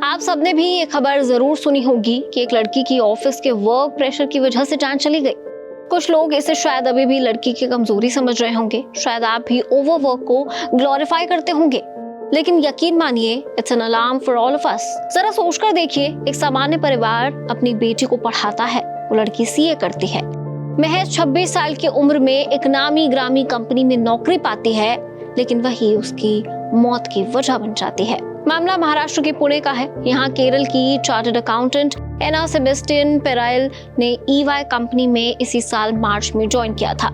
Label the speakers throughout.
Speaker 1: आप सबने भी ये खबर जरूर सुनी होगी कि एक लड़की की ऑफिस के वर्क प्रेशर की वजह से जान चली गई। कुछ लोग इसे शायद अभी भी लड़की की कमजोरी समझ रहे होंगे, शायद आप भी ओवरवर्क को ग्लोरीफाई करते होंगे, लेकिन यकीन मानिए it's an alarm for all of us. जरा सोचकर देखिए, एक सामान्य परिवार अपनी बेटी को पढ़ाता है, वो लड़की सीए करती है, महज 26 साल की उम्र में एक नामी ग्रामी कंपनी में नौकरी पाती है, लेकिन वही उसकी मौत की वजह बन जाती है। मामला महाराष्ट्र के पुणे का है। यहाँ केरल की चार्टर्ड अकाउंटेंट एना सेबेस्टियन पेराइल ने ईवाई कंपनी में इसी साल मार्च में ज्वाइन किया था,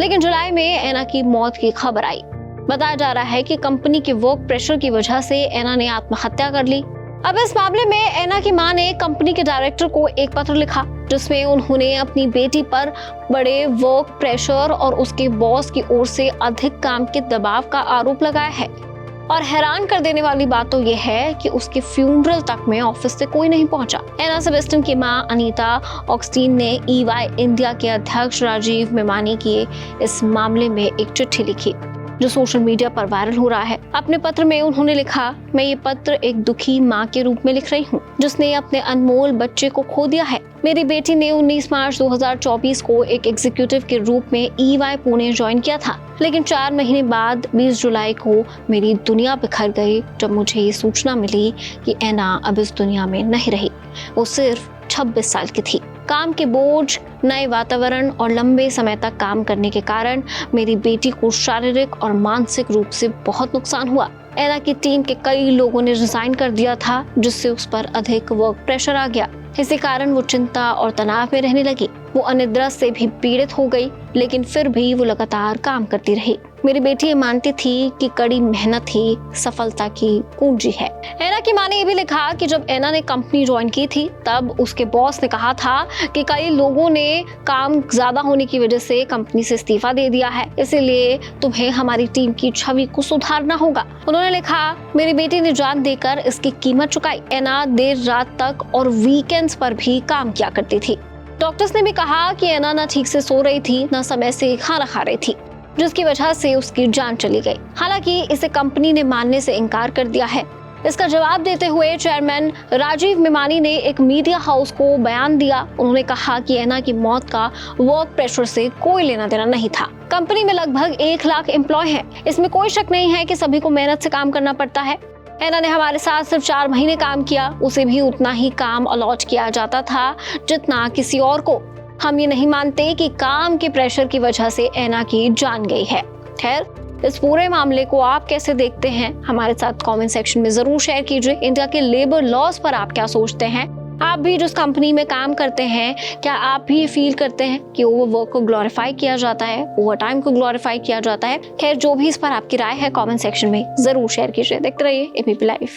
Speaker 1: लेकिन जुलाई में एना की मौत की खबर आई। बताया जा रहा है कि कंपनी के वर्क प्रेशर की वजह से एना ने आत्महत्या कर ली। अब इस मामले में एना की मां ने कंपनी के डायरेक्टर को एक पत्र लिखा, जिसमें उन्होंने अपनी बेटी पर बड़े वर्क प्रेशर और उसके बॉस की ओर से अधिक काम के दबाव का आरोप लगाया है। और हैरान कर देने वाली बात तो यह है कि उसके फ्यूनरल तक में ऑफिस से कोई नहीं पहुंचा। एना सेबेस्टियन की मां अनीता ऑक्सटीन ने ईवाई इंडिया के अध्यक्ष राजीव मेमानी की इस मामले में एक चिट्ठी लिखी, जो सोशल मीडिया पर वायरल हो रहा है। अपने पत्र में उन्होंने लिखा, मैं ये पत्र एक दुखी माँ के रूप में लिख रही हूँ, जिसने अपने अनमोल बच्चे को खो दिया है। मेरी बेटी ने 19 मार्च 2024 को एक एग्जीक्यूटिव के रूप में ईवाई पुणे ज्वाइन किया था, लेकिन 4 महीने बाद 20 जुलाई को मेरी दुनिया बिखर गई, जब मुझे ये सूचना मिली कि एना अब इस दुनिया में नहीं रही। वो सिर्फ 26 साल की थी। काम के बोझ, नए वातावरण और लंबे समय तक काम करने के कारण मेरी बेटी को शारीरिक और मानसिक रूप से बहुत नुकसान हुआ। एना की टीम के कई लोगों ने रिजाइन कर दिया था, जिससे उस पर अधिक वर्क प्रेशर आ गया। इसी कारण वो चिंता और तनाव में रहने लगी। वो अनिद्रा से भी पीड़ित हो गई, लेकिन फिर भी वो लगातार काम करती रही। मेरी बेटी ये मानती थी कि कड़ी मेहनत ही सफलता की कुंजी है। एना की मां ने ये भी लिखा कि जब एना ने कंपनी ज्वाइन की थी, तब उसके बॉस ने कहा था कि कई लोगों ने काम ज्यादा होने की वजह से कंपनी से इस्तीफा दे दिया है, इसीलिए तुम्हें हमारी टीम की छवि को सुधारना होगा। उन्होंने लिखा, मेरी बेटी ने जान देकर इसकी कीमत चुकाई। एना देर रात तक और वीकेंड्स पर भी काम किया करती थी। डॉक्टर्स ने भी कहा कि एना ना ठीक से सो रही थी, ना समय से खाना खा रही थी, जिसकी वजह से उसकी जान चली गई। हालांकि इसे कंपनी ने मानने से इनकार कर दिया है। इसका जवाब देते हुए चेयरमैन राजीव मेमानी ने एक मीडिया हाउस को बयान दिया। उन्होंने कहा कि एना की मौत का वर्क प्रेशर से कोई लेना देना नहीं था। कंपनी में लगभग 1 लाख एम्प्लॉय हैं। इसमें कोई शक नहीं है कि सभी को मेहनत से काम करना पड़ता है। एना ने हमारे साथ सिर्फ 4 महीने काम किया, उसे भी उतना ही काम अलॉट किया जाता था जितना किसी और को। हम ये नहीं मानते कि काम के प्रेशर की वजह से एना की जान गई है। खैर, इस पूरे मामले को आप कैसे देखते हैं, हमारे साथ कमेंट सेक्शन में जरूर शेयर कीजिए। इंडिया के लेबर लॉज पर आप क्या सोचते हैं? आप भी जिस कंपनी में काम करते हैं, क्या आप भी फील करते हैं कि ओवरवर्क को ग्लोरीफाई किया जाता है, ओवर टाइम को ग्लोरीफाई किया जाता है? खैर, जो भी इस पर आपकी राय है, कमेंट सेक्शन में जरूर शेयर कीजिए। देखते रहिए एबीपी लाइव।